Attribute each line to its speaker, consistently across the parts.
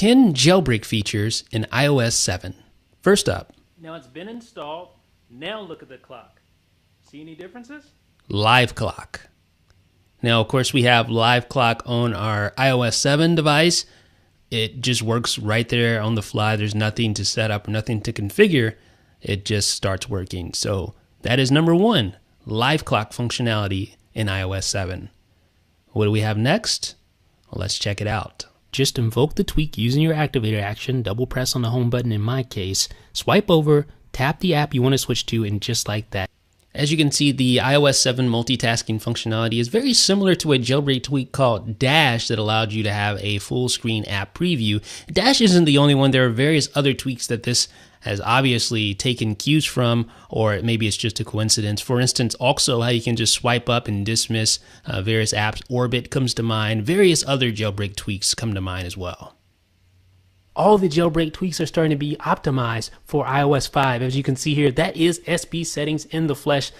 Speaker 1: 10 jailbreak features in iOS 7. First up,
Speaker 2: Now it's been installed. Now look at the clock. See any differences?
Speaker 1: Live Clock. Now, of course, we have Live Clock on our iOS 7 device. It just works right there on the fly. There's nothing to set up, nothing to configure. It just starts working. So that is number one, Live Clock functionality in iOS 7. What do we have next? Well, let's check it out.
Speaker 3: Just invoke the tweak using your activator action, double press on the home button in my case, swipe over, tap the app you want to switch to, and just like that.
Speaker 1: As you can see, the iOS 7 multitasking functionality is very similar to a jailbreak tweak called Dash that allowed you to have a full screen app preview. Dash isn't the only one. There are various other tweaks that this has obviously taken cues from, or maybe it's just a coincidence. For instance, also how you can just swipe up and dismiss various apps. Orbit comes to mind. Various other jailbreak tweaks come to mind as well.
Speaker 3: All the jailbreak tweaks are starting to be optimized for iOS 5. As you can see here, that is SB settings in the flesh.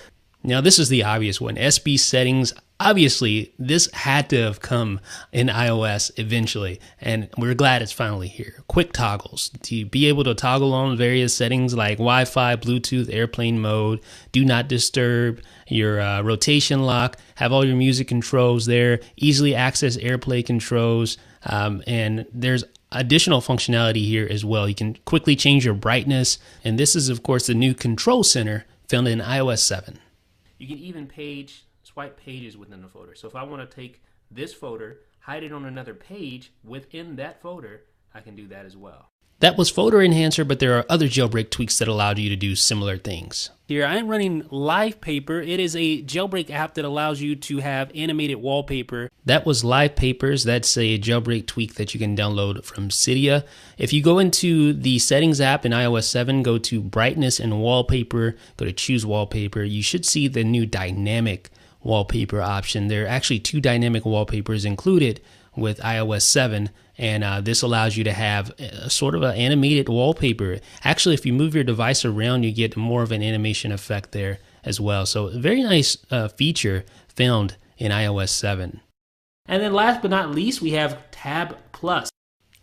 Speaker 1: Now, this is the obvious one. SB settings, obviously, this had to have come in iOS eventually, and we're glad it's finally here. Quick toggles, to be able to toggle on various settings like Wi-Fi, Bluetooth, airplane mode, do not disturb, your rotation lock, have all your music controls there, easily access AirPlay controls, and there's additional functionality here as well. You can quickly change your brightness, and this is, of course, the new control center found in iOS 7.
Speaker 3: You can even swipe pages within the folder. So if I want to take this folder, hide it on another page within that folder, I can do that as well.
Speaker 1: That was Photo Enhancer, but there are other jailbreak tweaks that allowed you to do similar things.
Speaker 3: Here I am running Live Paper. It is a jailbreak app that allows you to have animated wallpaper.
Speaker 1: That was Live Papers. That's a jailbreak tweak that you can download from Cydia. If you go into the Settings app in iOS 7, go to Brightness and Wallpaper, go to Choose Wallpaper, you should see the new dynamic wallpaper option. There are actually 2 dynamic wallpapers included with iOS 7, and this allows you to have a sort of an animated wallpaper. Actually, if you move your device around, you get more of an animation effect there as well. So a very nice feature found in iOS 7.
Speaker 3: And then last but not least, we have Tab Plus.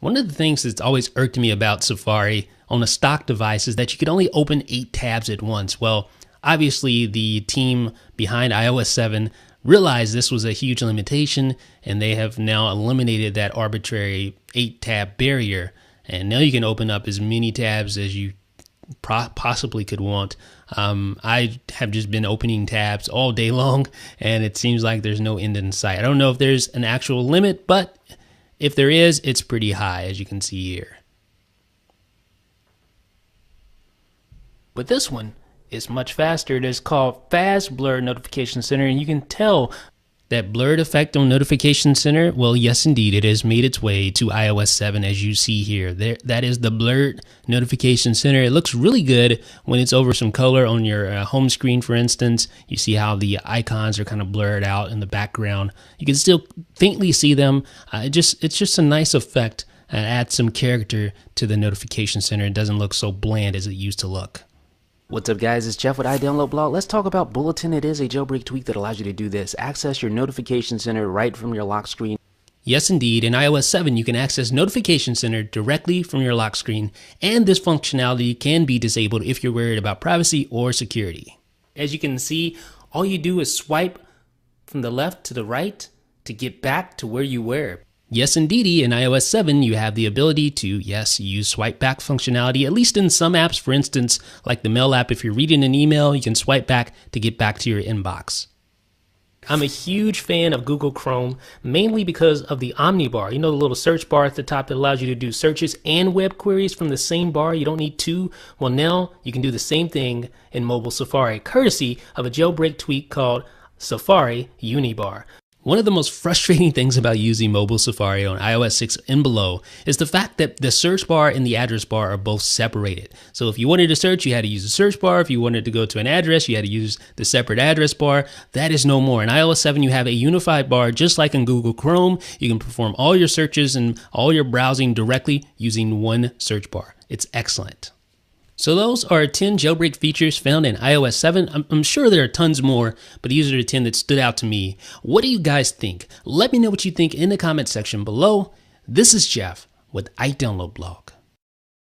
Speaker 1: One of the things that's always irked me about Safari on a stock device is that you could only open 8 tabs at once. Well, obviously the team behind iOS 7 realized this was a huge limitation, and they have now eliminated that arbitrary 8-tab barrier, and now you can open up as many tabs as you possibly could want. I have just been opening tabs all day long, and it seems like there's no end in sight. I don't know if there's an actual limit, but if there is, it's pretty high, as you can see here.
Speaker 3: But this one is much faster. It is called Fast Blur Notification Center, and you can tell
Speaker 1: that blurred effect on Notification Center, well, yes, indeed, it has made its way to iOS 7, as you see here. That is the blurred Notification Center. It looks really good when it's over some color on your home screen, for instance. You see how the icons are kind of blurred out in the background. You can still faintly see them. It's just a nice effect and adds some character to the Notification Center. It doesn't look so bland as it used to look.
Speaker 3: What's up, guys? It's Jeff with iDownloadBlog. Let's talk about Bulletin. It is a jailbreak tweak that allows you to do this. Access your notification center right from your lock screen.
Speaker 1: Yes, indeed. In iOS 7, you can access Notification Center directly from your lock screen, and this functionality can be disabled if you're worried about privacy or security.
Speaker 3: As you can see, all you do is swipe from the left to the right to get back to where you were.
Speaker 1: Yes, indeedy, in iOS 7, you have the ability to, yes, use swipe back functionality, at least in some apps. For instance, like the Mail app, if you're reading an email, you can swipe back to get back to your inbox.
Speaker 3: I'm a huge fan of Google Chrome, mainly because of the Omnibar. You know, the little search bar at the top that allows you to do searches and web queries from the same bar. You don't need 2. Well, now you can do the same thing in mobile Safari, courtesy of a jailbreak tweak called Safari Unibar.
Speaker 1: One of the most frustrating things about using mobile Safari on iOS 6 and below is the fact that the search bar and the address bar are both separated. So if you wanted to search, you had to use the search bar. If you wanted to go to an address, you had to use the separate address bar. That is no more. In iOS 7, you have a unified bar just like in Google Chrome. You can perform all your searches and all your browsing directly using one search bar. It's excellent. So those are 10 jailbreak features found in iOS 7. I'm sure there are tons more, but these are the 10 that stood out to me. What do you guys think? Let me know what you think in the comment section below. This is Jeff with iDownload Blog.